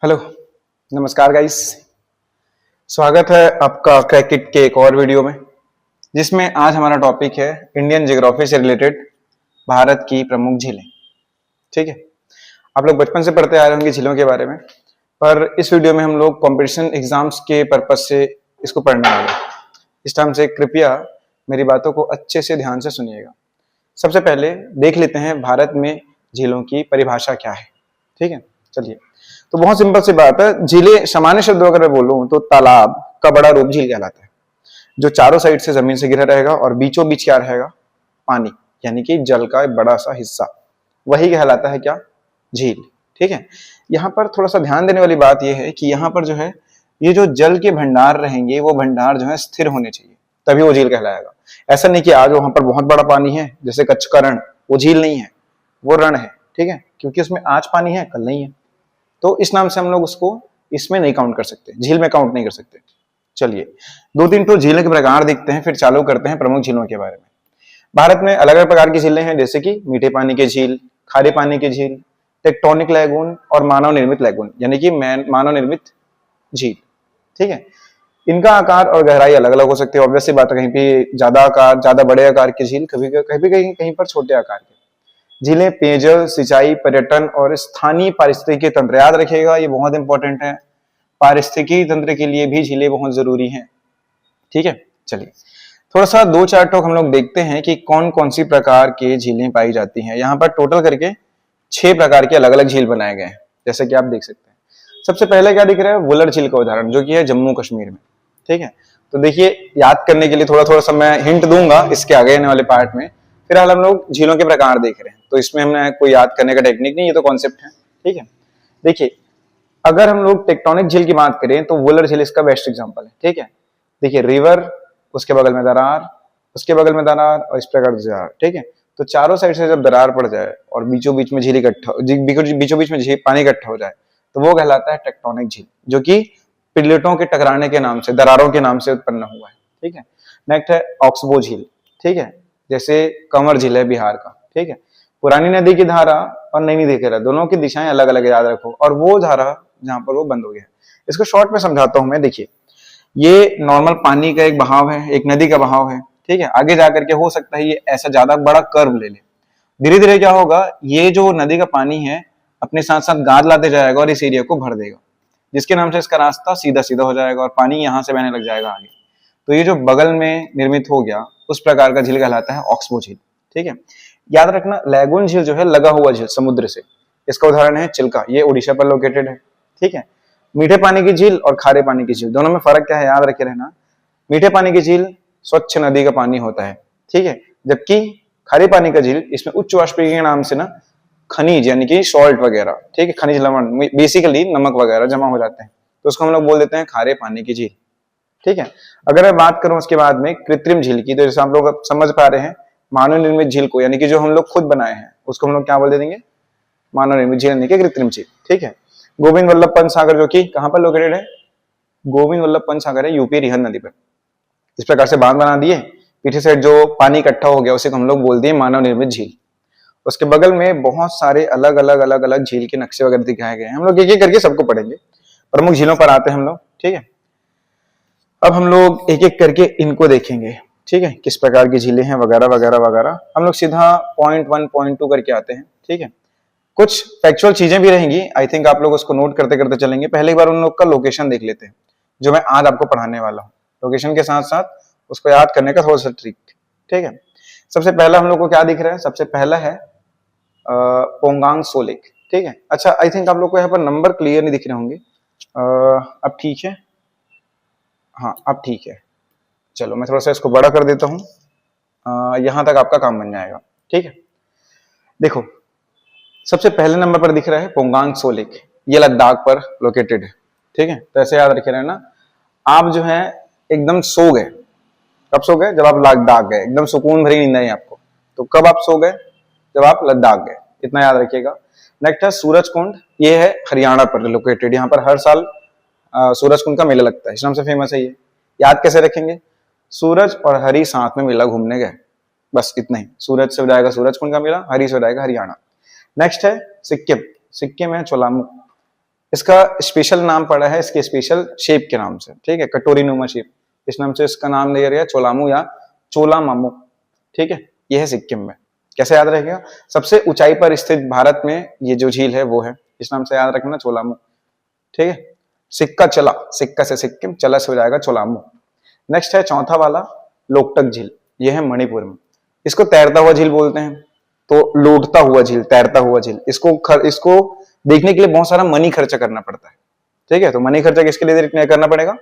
Hello, नमस्कार guys. स्वागत है आपका क्रैकिट के एक और वीडियो में, जिसमें आज हमारा टॉपिक है इंडियन ज्योग्राफी से रिलेटेड भारत की प्रमुख झीलें। ठीक है, आप लोग बचपन से पढ़ते आ रहे होंगे झीलों के बारे में, पर इस वीडियो में हम लोग कंपटीशन एग्जाम्स के पर्पज से इसको पढ़ने वाले हैं। इस टाइम से कृपया मेरी बातों को अच्छे से ध्यान से सुनिएगा। सबसे पहले देख लेते हैं भारत में झीलों की परिभाषा क्या है। ठीक है, चलिए। तो बहुत सिंपल सी बात है, झीलें सामान्य शब्दों अगर मैं बोलूं तो तालाब का बड़ा रूप झील कहलाता है, जो चारों साइड से जमीन से घिरा रहेगा और बीचों बीच क्या रहेगा, पानी, यानी कि जल का एक बड़ा सा हिस्सा, वही कहलाता है क्या, झील। ठीक है, यहाँ पर थोड़ा सा ध्यान देने वाली बात यह है कि यहाँ पर जो है ये जो जल के भंडार रहेंगे वो भंडार जो है स्थिर होने चाहिए, तभी वो झील कहलाएगा। ऐसा नहीं कि आज वहां पर बहुत बड़ा पानी है, जैसे कच्छ का रण, वो झील नहीं है, वो रण है। ठीक है, क्योंकि उसमें आज पानी है, कल नहीं है, तो इस नाम से हम लोग उसको इसमें नहीं काउंट कर सकते, झील में काउंट नहीं कर सकते। चलिए, दो तीन तो झीलों के प्रकार देखते हैं, फिर चालू करते हैं प्रमुख झीलों के बारे में। भारत में अलग अलग प्रकार की झीलें हैं, जैसे कि मीठे पानी की झील, खारे पानी की झील, टेक्टोनिक लैगून और मानव निर्मित लैगून, यानी कि मानव निर्मित झील। ठीक है, इनका आकार और गहराई अलग अलग हो सकती है। ऑब्वियसली बात है, कहीं पे ज्यादा आकार, ज्यादा बड़े आकार की झील, कभी कहीं कहीं पर छोटे आकार की झीलें पेयजल, सिंचाई, पर्यटन और स्थानीय पारिस्थितिकी तंत्र, याद रखिएगा ये बहुत इंपॉर्टेंट है, पारिस्थितिकी तंत्र के लिए भी झीलें बहुत जरूरी हैं। ठीक है, चलिए थोड़ा सा दो चार टॉक हम लोग देखते हैं कि कौन कौन सी प्रकार के झीलें पाई जाती हैं। यहाँ पर टोटल करके 6 प्रकार के अलग अलग झील बनाए गए हैं, जैसे कि आप देख सकते हैं। सबसे पहले क्या दिख रहा है, वुलर झील का उदाहरण, जो कि है जम्मू कश्मीर में। ठीक है, तो देखिए याद करने के लिए थोड़ा थोड़ा सा मैं हिंट दूंगा इसके आगे आने वाले पार्ट में। फिलहाल हम लोग झीलों के प्रकार देख रहे हैं, तो इसमें हमने कोई याद करने का टेक्निक नहीं, ये तो कॉन्सेप्ट है। ठीक है, देखिए अगर हम लोग टेक्टोनिक झील की बात करें तो वुलर झील इसका बेस्ट एग्जांपल है। ठीक है, देखिए रिवर, उसके बगल में दरार, उसके बगल में दरार और इस प्रकार दरार। ठीक है, तो चारों साइड से जब दरार पड़ जाए और बीचों बीच में झील इकट्ठा, बीचों बीच में झील पानी इकट्ठा हो जाए, तो वो कहलाता है टेक्टोनिक झील, जो कि प्लेटों के टकराने के नाम से, दरारों के नाम से उत्पन्न हुआ है। ठीक है, नेक्स्ट है ऑक्सबो झील। ठीक है, जैसे कंवर झील है बिहार का। ठीक है, पुरानी नदी की धारा और नई नदी की धारा दोनों की दिशाएं अलग अलग, याद रखो, और वो धारा जहां पर वो बंद हो गया। इसको शॉर्ट में समझाता हूं मैं। देखिए ये नॉर्मल पानी का एक बहाव है, एक नदी का बहाव है। ठीक है, आगे जाकर के हो सकता है ये ऐसा ज्यादा बड़ा कर्व ले ले, धीरे धीरे क्या होगा, ये जो नदी का पानी है अपने साथ साथ गाद लाते जाएगा और इस एरिया को भर देगा, जिसके नाम से इसका रास्ता सीधा सीधा हो जाएगा और पानी यहां से बहने लग जाएगा आगे। तो ये जो बगल में निर्मित हो गया, उस प्रकार का झील कहलाता है ऑक्सबो झील। ठीक है, याद रखना लैगून झील जो है लगा हुआ झील समुद्र से, इसका उदाहरण है चिल्का, ये उड़ीसा पर लोकेटेड है। ठीक है, मीठे पानी की झील और खारे पानी की झील, दोनों में फर्क क्या है, याद रखे रहना। मीठे पानी की झील स्वच्छ नदी का पानी होता है। ठीक है, जबकि खारे पानी का झील, इसमें उच्च वाष्पीकरण के नाम से ना खनिज, यानी कि सॉल्ट वगैरह, ठीक है, खनिज लवण, बेसिकली नमक वगैरह जमा हो जाते हैं, तो उसको हम लोग बोल देते हैं खारे पानी की झील। ठीक है, अगर मैं बात करूं उसके बाद में कृत्रिम झील की, तो जैसे आप लोग समझ पा रहे हैं, मानव निर्मित झील को, यानी कि जो हम लोग खुद बनाए हैं, उसको हम लोग क्या बोल दे देंगे, मानव निर्मित झील, यानी कि कृत्रिम झील। ठीक है, गोविंद वल्लभ पंत सागर, जो कि कहां पर लोकेटेड है, गोविंद वल्लभ पंत सागर है यूपी रिहंद नदी पर। इस प्रकार से बांध बना दिए, पीछे से जो पानी इकट्ठा हो गया उसे हम लोग बोल दिए मानव निर्मित झील। उसके बगल में बहुत सारे अलग अलग अलग अलग झील के नक्शे वगैरह दिखाए गए हैं, हम लोग एक एक करके सबको पढ़ेंगे। प्रमुख झीलों पर आते हैं हम लोग। ठीक है, अब हम लोग एक एक करके इनको देखेंगे। ठीक है, किस प्रकार की झीलें हैं वगैरह वगैरह वगैरह। हम लोग सीधा पॉइंट 1 पॉइंट 2 करके आते हैं। ठीक है, कुछ फैक्चुअल चीजें भी रहेंगी, आई थिंक आप लोग उसको नोट करते करते चलेंगे। पहले एक बार उन लोग का लोकेशन देख लेते हैं, जो मैं आज आपको पढ़ाने वाला हूँ। लोकेशन के साथ साथ उसको याद करने का थोड़ा सा ट्रिक। ठीक है, सबसे पहला हम लोग को क्या दिख रहा है, सबसे पहला है पोंगांग सो लेक। ठीक है, अच्छा आई थिंक आप लोग को यहाँ पर नंबर क्लियर नहीं दिख रहे होंगे। अब ठीक है, हाँ अब ठीक है, चलो मैं थोड़ा सा इसको बड़ा कर देता हूँ, यहां तक आपका काम बन जाएगा। ठीक है, देखो सबसे पहले नंबर पर दिख रहा है पोंगांग सो लेक, ये लद्दाख पर लोकेटेड है। ठीक है, तो ऐसे याद रखे रहना। आप जो है एकदम सो गए, कब सो गए, जब आप लद्दाख गए, एकदम सुकून भरी नींद आई आपको, तो कब आप सो गए, जब आप लद्दाख गए, इतना याद रखिएगा। नेक्स्ट है सूरज कुंड, ये है हरियाणा पर लोकेटेड, यहाँ पर हर साल सूरज कुंड का मेला लगता है, इस नाम से फेमस है ये। याद कैसे रखेंगे, सूरज और हरि साथ में मेला घूमने गए, बस इतना ही। सूरज से हो जाएगा सूरज कुंड का मेला, हरि से हो जाएगा हरियाणा। नेक्स्ट है सिक्किम, सिक्किम है चोलामुख, इसका स्पेशल नाम पड़ा है इसके स्पेशल शेप के नाम से, ठीक है, कटोरी नुमा शेप, इस नाम से इसका नाम दिया गया चोलामू या चोलामामू, ठीक है। यह है सिक्किम में। कैसे याद रहेगा? सबसे ऊंचाई पर स्थित भारत में ये जो झील है वो है, इस नाम से याद रखना चोलामू, ठीक है। सिक्का चला, सिक्का से सिक्किम, चला से हो जाएगा चोलामू। नेक्स्ट है चौथा वाला लोकटक झील, ये है मणिपुर में। इसको तैरता हुआ झील बोलते हैं, तो लोटता हुआ झील, तैरता हुआ झील, इसको देखने के लिए बहुत सारा मनी खर्चा करना पड़ता है, ठीक है। तो मनी खर्चा किसके लिए करना पड़ेगा?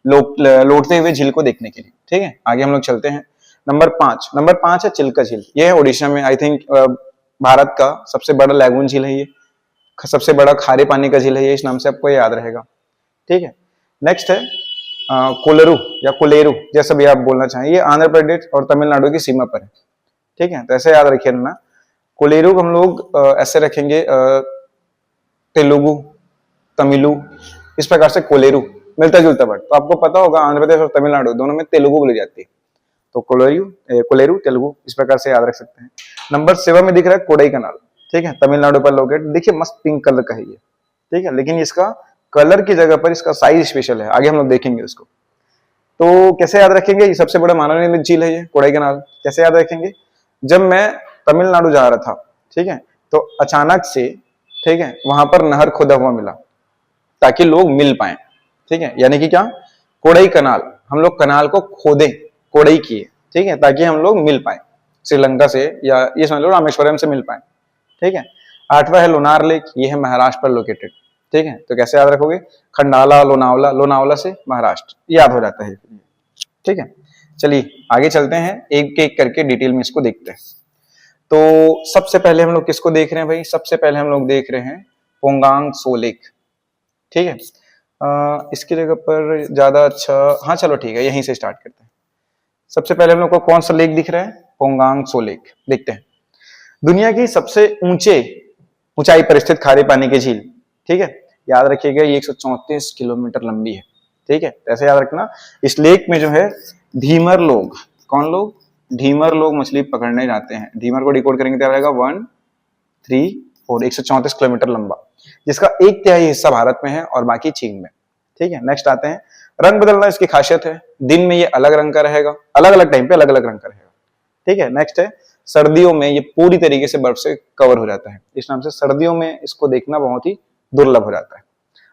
लौटते हुए झील को देखने के लिए, ठीक है। आगे हम लोग चलते हैं। नंबर 5 है चिल्का झील। ये है ओडिशा में, आई थिंक भारत का सबसे बड़ा लैगून झील है ये, सबसे बड़ा खारे पानी का झील है ये, इस नाम से आपको याद रहेगा, ठीक है। नेक्स्ट है कोलेरू या कोलेरू, जैसा भी आप बोलना चाहें, ये आंध्र प्रदेश और तमिलनाडु की सीमा पर है, ठीक है। तो ऐसे याद रखिए ना, कोलेरू हम लोग ऐसे रखेंगे तेलुगु, तमिलु, इस प्रकार से कोलेरू मिलता जुलता वर्ड। तो आपको पता होगा आंध्र प्रदेश और तमिलनाडु दोनों में तेलुगु बोली जाती है, तो कोलेरू तेलुगु, इस प्रकार से याद रख सकते हैं। नंबर 7 में दिख रहा है कोडाई कनाल, ठीक है, तमिलनाडु पर लोकेट। देखिए मस्त पिंक कलर का है ये, ठीक है, लेकिन इसका कलर की जगह पर इसका साइज स्पेशल है, आगे हम लोग देखेंगे उसको। तो कैसे याद रखेंगे? ये सबसे बड़ा मानव निर्मित झील है ये कोडाई कनाल। कैसे याद रखेंगे? जब मैं तमिलनाडु जा रहा था, ठीक है, तो अचानक से, ठीक है, वहां पर नहर खोदा हुआ मिला ताकि लोग मिल पाए, ठीक है, यानी कि क्या? कोडाई कनाल, हम लोग कनाल को खोदे, कोडाई किए, ठीक है, ताकि हम लोग मिल पाए श्रीलंका से, या ये समझ लो रामेश्वरम से मिल पाए, ठीक है। 8वां है लोनार लेक, ये है महाराष्ट्र पर लोकेटेड, ठीक है। तो कैसे याद रखोगे? खंडाला, लोनावला, लोनावला से महाराष्ट्र, याद हो जाता है, ठीक है। चलिए आगे चलते हैं, एक एक करके डिटेल में इसको देखते हैं। तो सबसे पहले हम लोग किसको देख रहे हैं भाई? सबसे पहले हम लोग देख रहे हैं पोंगांग सो लेक, ठीक है। इसकी जगह पर ज्यादा अच्छा, हाँ चलो ठीक है, यहीं से स्टार्ट करते हैं। सबसे पहले हम लोग को कौन सा लेक दिख रहा है? पोंगांग सो लेक, देखते हैं। दुनिया की सबसे ऊंचाई पर स्थित खारे पानी की झील, ठीक है, याद रखिएगा ये 134 किलोमीटर लंबी है, ठीक है। ऐसे याद रखना, इस लेक में जो है धीमर लोग, कौन लोग? धीमर लोग मछली पकड़ने जाते हैं। धीमर को डिकोड करेंगे तो रहेगा 1, 3, 4, 134 किलोमीटर लंबा, जिसका 1/3 हिस्सा भारत में है और बाकी चीन में, ठीक है। नेक्स्ट आते हैं, रंग बदलना इसकी खासियत है, दिन में ये अलग रंग का रहेगा, अलग अलग टाइम पे अलग अलग रंग का रहेगा, ठीक है। नेक्स्ट है सर्दियों में ये पूरी तरीके से बर्फ से कवर हो जाता है, इस नाम से सर्दियों में इसको देखना बहुत ही दुर्लभ हो जाता है।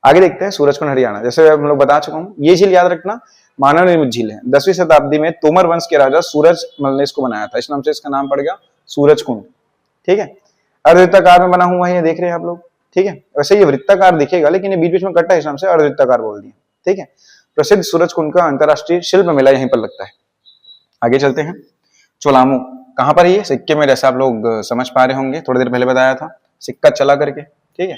आगे देखते हैं सूरजकुंड हरियाणा, जैसे हम लोग बता चुका हूं, ये झील याद रखना मानव निर्मित झील है। 10वीं शताब्दी में तोमर वंश के राजा सूरजमल ने इसको बनाया था, इस नाम से इसका नाम पड़ गया सूरजकुंड, ठीक है। अर्धवृत्ताकार में बना हुआ है, ये देख रहे हैं आप लोग, ठीक है। वैसे ये वृत्ताकार दिखेगा लेकिन ये बीच बीच में कटा है, इस नाम से अर्धवृत्ताकार बोल दिया, ठीक है। प्रसिद्ध सूरजकुंड का अंतरराष्ट्रीय शिल्प मेला यहीं पर लगता है। आगे चलते हैं, चोलामू कहां पर है? ये सिक्किम में, जैसे आप लोग समझ पा रहे होंगे, थोड़ी देर पहले बताया था, सिक्का चला करके, ठीक है।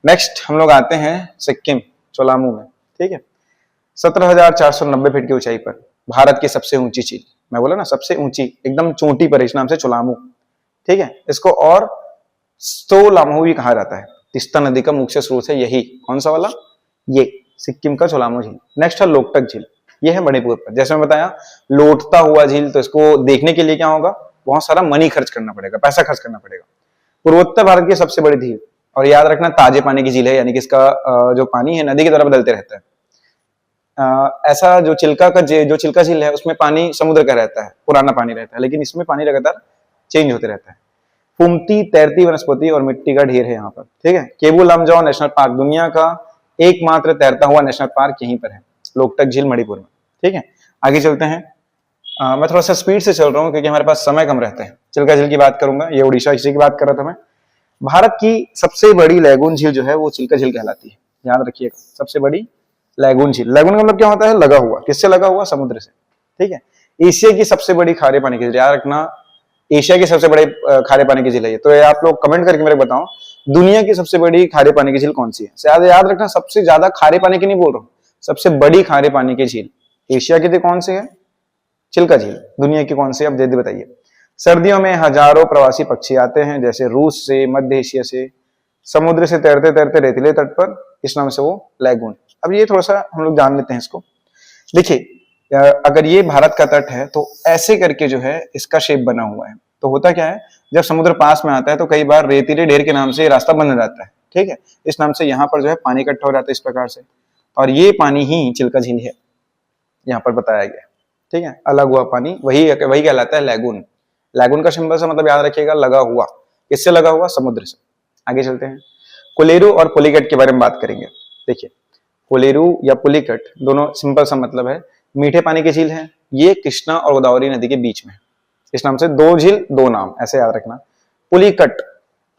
नेक्स्ट हम लोग आते हैं सिक्किम, चोलामू में, ठीक है। 17,490 फीट की ऊंचाई पर भारत की सबसे ऊंची झील, मैं बोला ना सबसे ऊंची, एकदम चोटी पर, इस नाम से चोलामू, ठीक है। इसको और सोलामू भी कहा जाता है, तीस्ता नदी का मुख्य स्रोत है यही, कौन सा वाला? ये सिक्किम का चोलामू झील। नेक्स्ट है लोकटक झील, ये है मणिपुर पर। जैसे मैं बताया लोटता हुआ झील, तो इसको देखने के लिए क्या होगा? बहुत सारा मनी खर्च करना पड़ेगा, पैसा खर्च करना पड़ेगा। पूर्वोत्तर भारत की सबसे बड़ी झील, और याद रखना ताजे पानी की झील है, यानी कि इसका जो पानी है नदी की तरह बदलते रहता है। ऐसा जो चिल्का झील है उसमें पानी समुद्र का रहता है, पुराना पानी रहता है, लेकिन इसमें पानी लगातार चेंज होते रहता है। फूमती तैरती वनस्पति और मिट्टी का ढेर है यहाँ पर, ठीक है। केबू लामजाओ नेशनल पार्क दुनिया का एकमात्र तैरता हुआ नेशनल पार्क यहीं पर है, लोकटक झील मणिपुर में, ठीक है। आगे चलते हैं, मैं थोड़ा सा स्पीड से चल रहा हूँ क्योंकि हमारे पास समय कम रहता है। चिल्का झील की बात करूंगा, ये उड़ीसा, इसी की बात कर रहा था मैं। भारत की सबसे बड़ी लैगून झील जो है वो चिल्का झील कहलाती है, याद रखिएगा, सबसे बड़ी लैगून झील। लैगून का मतलब क्या होता है? लगा हुआ, किससे लगा हुआ? समुद्र से, ठीक है। एशिया की सबसे बड़ी खारे पानी की झील, याद रखना एशिया की सबसे बड़ी खारे पानी की झील है। तो आप लोग कमेंट करके मेरे बताओ दुनिया की सबसे बड़ी खारे पानी की झील कौन सी है? याद रखना सबसे ज्यादा खारे पानी की नहीं बोल रहा हूँ, सबसे बड़ी खारे पानी की झील एशिया की कौन सी है? चिल्का झील। दुनिया की कौन सी? अब जल्दी बताइए। सर्दियों में हजारों प्रवासी पक्षी आते हैं, जैसे रूस से, मध्य एशिया से, समुद्र से तैरते तैरते रेतीले तट पर, इस नाम से वो लैगून। अब ये थोड़ा सा हम लोग जान लेते हैं इसको। देखिए अगर ये भारत का तट है तो ऐसे करके जो है इसका शेप बना हुआ है। तो होता क्या है, जब समुद्र पास में आता है तो कई बार रेतीले ढेर के नाम से रास्ता बंद हो जाता है, ठीक है। इस नाम से यहाँ पर जो है पानी इकट्ठा हो जाता है इस प्रकार से, और ये पानी ही चिल्का झील है, यहाँ पर बताया गया, ठीक है। अलग हुआ पानी वही कहलाता है लैगून। लैगून का सिंबल से मतलब याद रखिएगा लगा हुआ, किससे लगा हुआ? समुद्र से। आगे चलते हैं, कोलेरू और पुलिकट के बारे में बात करेंगे। देखिए कोलेरू या पुलिकट दोनों सिंपल सा मतलब है मीठे पानी की झील है। ये कृष्णा और गोदावरी नदी के बीच में, इस नाम से दो झील दो नाम, ऐसे याद रखना। पुलिकट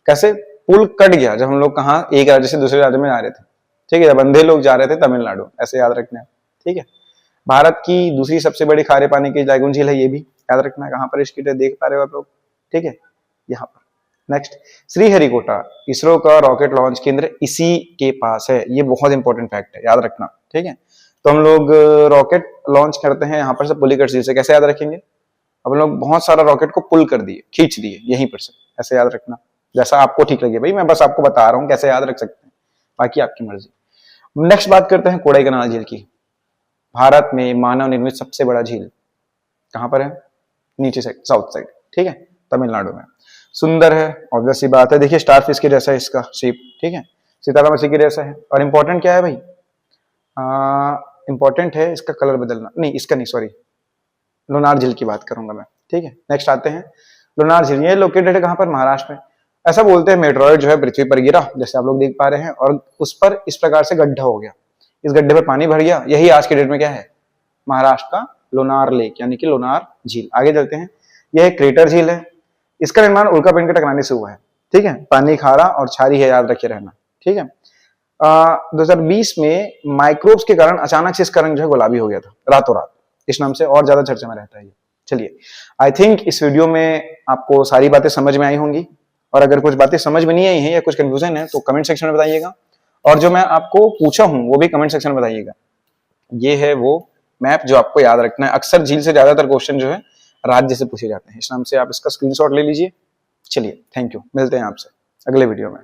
कैसे? पुल कट गया जब हम लोग कहाँ एक राज्य से दूसरे राज्य में जा रहे थे, ठीक है, जब अंधे लोग जा रहे थे तमिलनाडु, ऐसे याद रखना है, ठीक है। भारत की दूसरी सबसे बड़ी खारे पानी की लैगून झील है, ये भी याद रखना है। कहां पर इसकी देख पा रहे हो आप लोग, ठीक है, यहाँ पर। नेक्स्ट, श्रीहरिकोटा, इसरो का रॉकेट लॉन्च केंद्र इसी के पास है। ये बहुत इंपॉर्टेंट फैक्ट है, याद रखना, ठीक है। तो हम लोग रॉकेट लॉन्च करते हैं यहाँ पर से पुलिकट झील से, कैसे याद रखेंगे? अब हम लोग बहुत सारा रॉकेट को पुल कर दिए, खींच दिए यहीं पर से, ऐसे याद रखना, जैसा आपको ठीक लगे भाई, मैं बस आपको बता रहा हूँ कैसे याद रख सकते हैं, बाकी आपकी मर्जी। नेक्स्ट बात करते हैं कोडाईकनाल झील की। भारत में मानव निर्मित सबसे बड़ा झील कहां पर है? नीचे साइड, साउथ साइड, ठीक है, तमिलनाडु में। सुंदर है, ऑब्वियस सी बात है, देखिए स्टारफिश के जैसा है इसका शेप, ठीक है, सितारा मछली के जैसा है। और इंपॉर्टेंट क्या है भाई? इंपॉर्टेंट है इसका कलर बदलना, नहीं इसका नहीं, सॉरी, लोनार झील की बात करूंगा मैं, ठीक है। नेक्स्ट आते हैं लोनार झील, ये लोकेटेड है कहां पर? महाराष्ट्र में। ऐसा बोलते हैं मेटेरॉइड जो है पृथ्वी पर गिरा, जैसे आप लोग देख पा रहे हैं, और उस पर इस प्रकार से गड्ढा हो गया, इस गड्ढे पर पानी भर गया, यही आज के डेट में क्या है? महाराष्ट्र का लोनार लेक, यानी कि लोनार झील। आगे चलते हैं, यह एक क्रेटर झील है, इसका निर्माण उल्कापिंड के टकराने से हुआ है, ठीक है। पानी खारा और छारी है, याद रखे रहना, ठीक है। 2020 में माइक्रोब्स के कारण अचानक से इसका रंग जो है गुलाबी हो गया था, रातों रात, इस नाम से और ज्यादा चर्चा में रहता है ये। चलिए, आई थिंक इस वीडियो में आपको सारी बातें समझ में आई होंगी, और अगर कुछ बातें समझ में नहीं आई हैं या कुछ कंफ्यूजन है तो कमेंट सेक्शन में बताइएगा, और जो मैं आपको पूछा हूं वो भी कमेंट सेक्शन में बताइएगा। ये है वो मैप जो आपको याद रखना है। अक्सर झील से ज्यादातर क्वेश्चन जो है राज्य से पूछे जाते हैं, इस नाम से आप इसका स्क्रीनशॉट ले लीजिए। चलिए, थैंक यू, मिलते हैं आपसे अगले वीडियो में।